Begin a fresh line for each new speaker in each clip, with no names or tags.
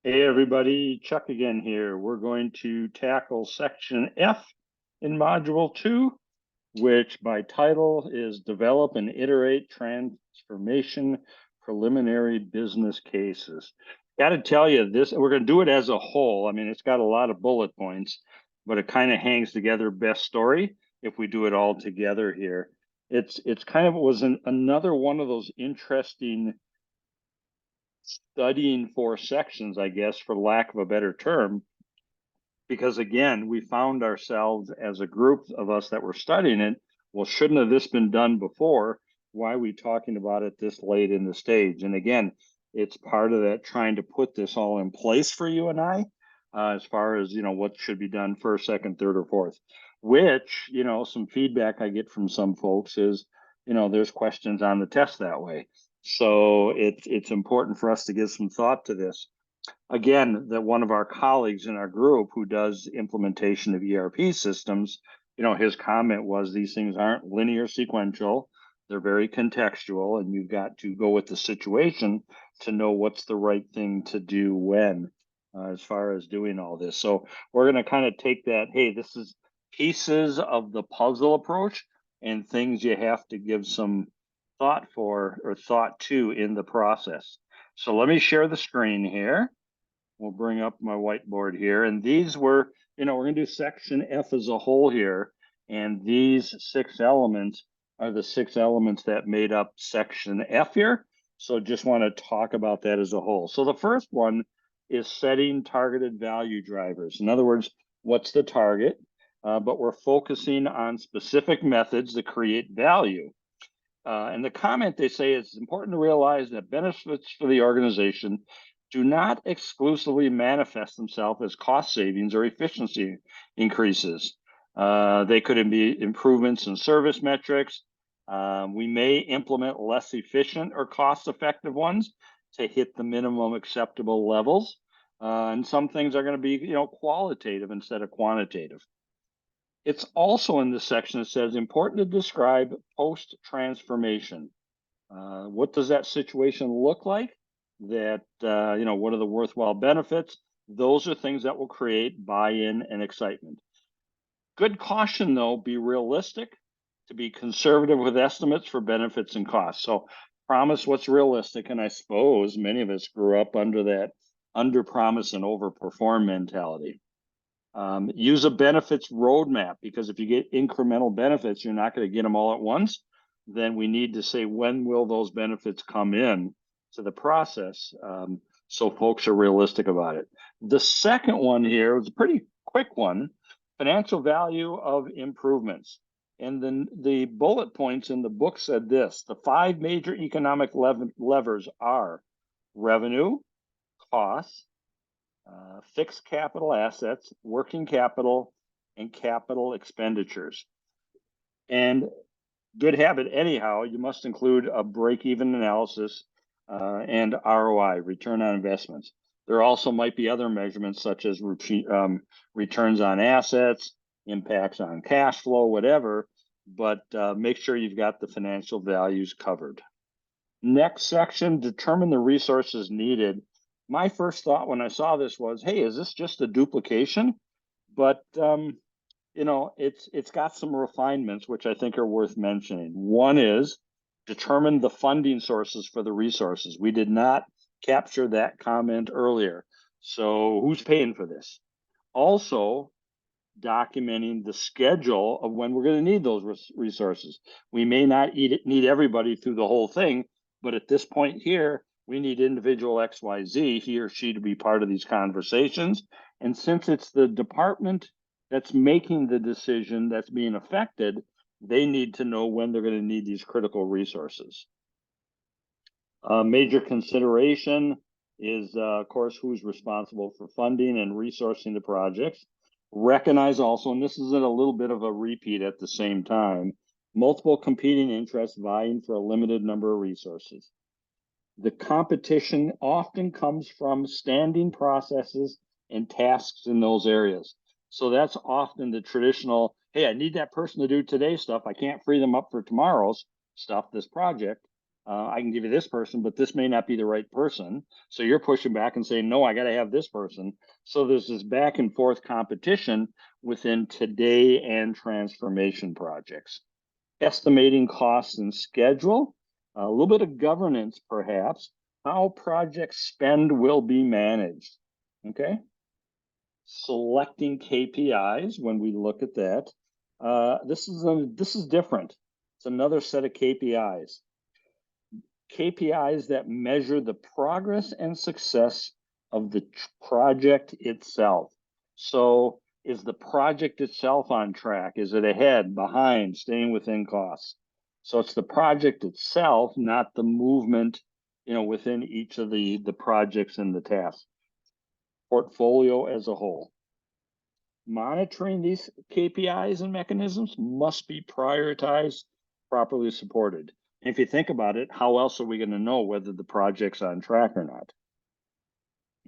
Hey everybody, Chuck again here. We're going to tackle section F in module 2, which by title is Develop and Iterate Transformation Preliminary Business Cases. Got to tell you this, we're going to do it as a whole. I mean, it's got a lot of bullet points, but it kind of hangs together best story if we do it all together here. It's kind of another one of those interesting studying for sections, I guess, for lack of a better term, because again, we found ourselves as a group of us that were studying it. Well, shouldn't have this been done before? Why are we talking about it this late in the stage? And again, it's part of that trying to put this all in place for you and I, as far as, what should be done first, second, third, or fourth, which, some feedback I get from some folks is, there's questions on the test that way. So it's important for us to give some thought to this. Again, that one of our colleagues in our group who does implementation of ERP systems, his comment was these things aren't linear sequential. They're very contextual, and you've got to go with the situation to know what's the right thing to do when, as far as doing all this. So we're going to kind of take that, hey, this is pieces of the puzzle approach and things you have to give some thought for or thought to in the process. So let me share the screen here. We'll bring up my whiteboard here. And these were, we're going to do section F as a whole here. And these 6 elements are the 6 elements that made up section F here. So just want to talk about that as a whole. So the first one is setting targeted value drivers. In other words, what's the target? But we're focusing on specific methods that create value. And the comment they say is important to realize that benefits for the organization do not exclusively manifest themselves as cost savings or efficiency increases. They could be improvements in service metrics. We may implement less efficient or cost-effective ones to hit the minimum acceptable levels. And some things are going to be, qualitative instead of quantitative. It's also in this section that says important to describe post-transformation. What does that situation look like? That, what are the worthwhile benefits? Those are things that will create buy-in and excitement. Good caution, though, be realistic, to be conservative with estimates for benefits and costs. So promise what's realistic, and I suppose many of us grew up under that under-promise and over-perform mentality. Use a benefits roadmap, because if you get incremental benefits, you're not going to get them all at once. Then we need to say, when will those benefits come in to the process? So folks are realistic about it. The second one here was a pretty quick one, financial value of improvements. And then the bullet points in the book said this: the 5 major economic levers are revenue, costs, fixed capital assets, working capital, and capital expenditures. And good habit anyhow, you must include a break-even analysis and ROI, return on investments. There also might be other measurements such as returns on assets, impacts on cash flow, whatever, but make sure you've got the financial values covered. Next section, determine the resources needed. My first thought when I saw this was, hey, is this just a duplication? But it's got some refinements which I think are worth mentioning. One is determine the funding sources for the resources. We did not capture that comment earlier. So who's paying for this? Also, documenting the schedule of when we're going to need those resources. We may not need everybody through the whole thing, but at this point here, we need individual XYZ, he or she, to be part of these conversations. And since it's the department that's making the decision that's being affected, they need to know when they're going to need these critical resources. Major consideration is, of course, who's responsible for funding and resourcing the projects. Recognize also, and this is a little bit of a repeat at the same time, multiple competing interests vying for a limited number of resources. The competition often comes from standing processes and tasks in those areas. So that's often the traditional, hey, I need that person to do today's stuff. I can't free them up for tomorrow's stuff, this project. I can give you this person, but this may not be the right person. So you're pushing back and saying, no, I got to have this person. So there's this back and forth competition within today and transformation projects. Estimating costs and schedule, a little bit of governance, perhaps, how project spend will be managed. Okay. Selecting KPIs when we look at that. This is different. It's another set of KPIs. KPIs that measure the progress and success of the project itself. So is the project itself on track? Is it ahead, behind, staying within costs? So it's the project itself, not the movement, within each of the projects and the tasks. Portfolio as a whole. Monitoring these KPIs and mechanisms must be prioritized, properly supported. And if you think about it, how else are we going to know whether the project's on track or not?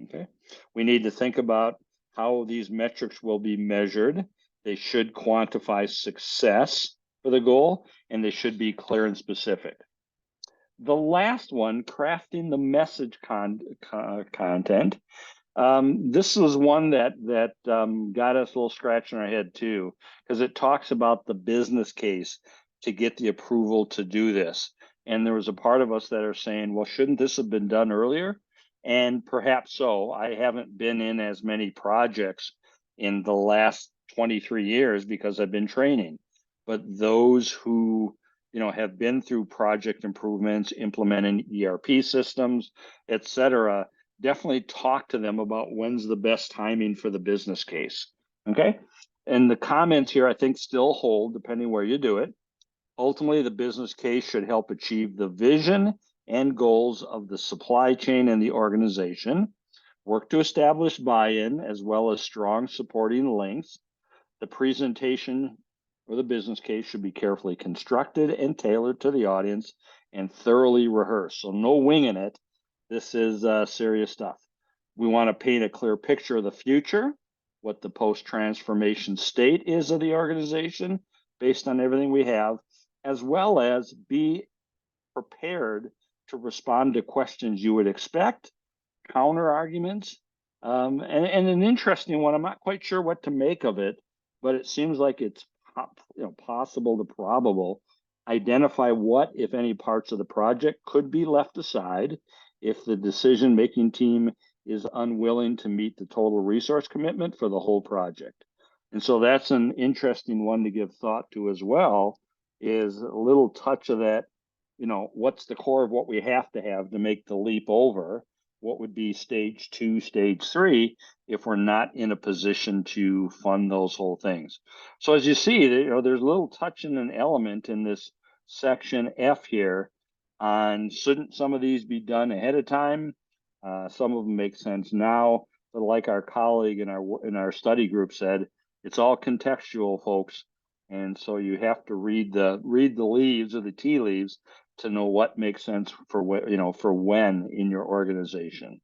Okay. We need to think about how these metrics will be measured. They should quantify success for the goal, and they should be clear and specific. The last one, crafting the message content. This was one that got us a little scratch in our head too, because it talks about the business case to get the approval to do this. And there was a part of us that are saying, well, shouldn't this have been done earlier? And perhaps so. I haven't been in as many projects in the last 23 years because I've been training. But those who have been through project improvements, implementing ERP systems, et cetera, definitely talk to them about when's the best timing for the business case. Okay. And the comments here, I think, still hold depending where you do it. Ultimately, the business case should help achieve the vision and goals of the supply chain and the organization. Work to establish buy-in as well as strong supporting links. The presentation or the business case should be carefully constructed and tailored to the audience and thoroughly rehearsed. So no winging it. This is serious stuff. We want to paint a clear picture of the future, what the post-transformation state is of the organization based on everything we have, as well as be prepared to respond to questions you would expect, counter arguments, and an interesting one. I'm not quite sure what to make of it, but it seems like it's possible to probable. Identify what, if any, parts of the project could be left aside if the decision-making team is unwilling to meet the total resource commitment for the whole project. And so that's an interesting one to give thought to as well, is a little touch of that, what's the core of what we have to make the leap over? What would be stage 2, stage 3, if we're not in a position to fund those whole things. So as you see, there's a little touch in an element in this section F here on shouldn't some of these be done ahead of time? Some of them make sense now, but like our colleague in our study group said, it's all contextual, folks. And so you have to read the leaves or the tea leaves to know what makes sense for when in your organization.